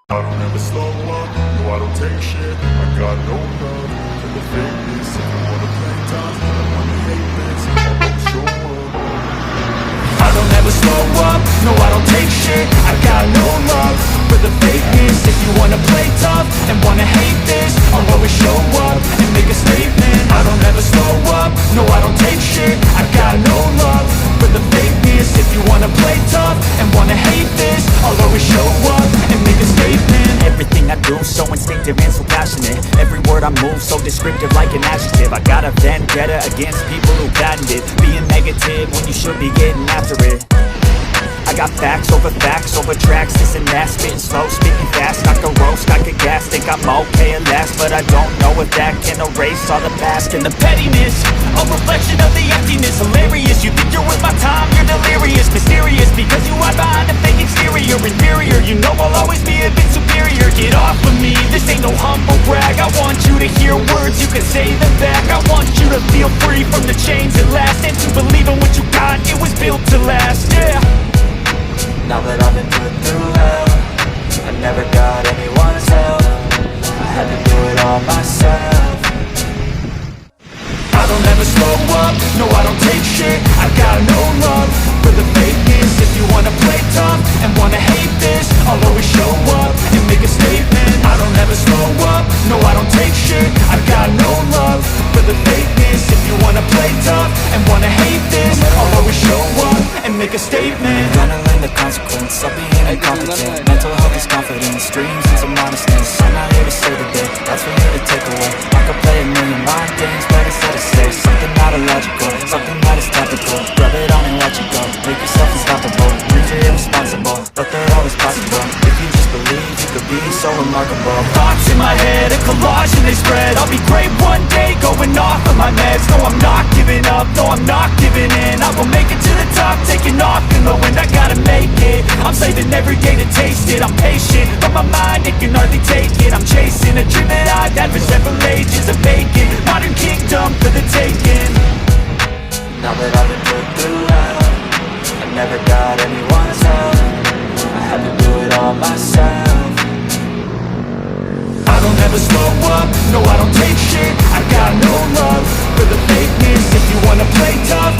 I don't ever slow up, no I don't take shit. I got no love for the fakeness. If you wanna play tough, I wanna hate this, I'll always show up. I don't ever slow up, no I don't take shit. I got no love for the fakeness. If you wanna play tough and wanna hate this, I'll always show up and make a statement. I don't ever slow up, no I don't take shit. I got no love for the fakeness. If you wanna play tough and wanna hate this, I'll always show up and make a statement. Everything I do so instinctive and so passionate. Every word I move so descriptive like an adjective. I got a vendetta against people who patented being negative when you should be getting after it. I got facts over tracks, this and that, spitting slow, speaking fast, I could roast, I could gas, think I'm okay at last, but I don't know if that can erase all the past and the pettiness, a reflection of the emptiness, hilarious, you think you're worth my time, you're delirious, mysterious, because you hide behind a fake exterior, inferior, you know I'll always be a bit superior, get off of me, this ain't no humble brag, I want you to hear words, you can say them back, I want you to feel free from the chains at last, and to believe in what you got, it was built to last, yeah. Now that I've been put through hell, I never got anyone's help, I had to do it all myself. I don't ever slow up, no I don't take shit. I got no love for the fakeness. If you wanna play tough and wanna hate this, I'll always show up and make a statement. I don't ever slow up, no I don't take shit. I got no love for the fakeness. If you wanna play tough and wanna hate this, I'll always show up and make a statement. Adrenaline, the consequence of being incompetent. Mental health is confidence, dreams and some honestness. I'm not here to save the day, that's for you to take away. I could play a million mind games, but instead of say something not illogical, something that is topical. Rub it on and watch it go, make yourself unstoppable. Dreams are irresponsible, but they're always possible. If you just believe, you could be so remarkable. Thoughts in my head, a collage and they spread. I'll be great one day, going off of my meds. No, I'm not giving up, no, I'm not giving in. I will make it to the top, taking off in the wind. I gotta make it, I'm saving every day to taste it. I'm patient, but my mind, it can hardly take it. I'm chasing a dream that I've had for several ages. A vacant, modern kingdom for the taking. Now that I've been put through hell, I never got anyone's help, I had to do it all myself. I don't ever slow up, no I don't take shit. I got no love for the fakeness. If you wanna play tough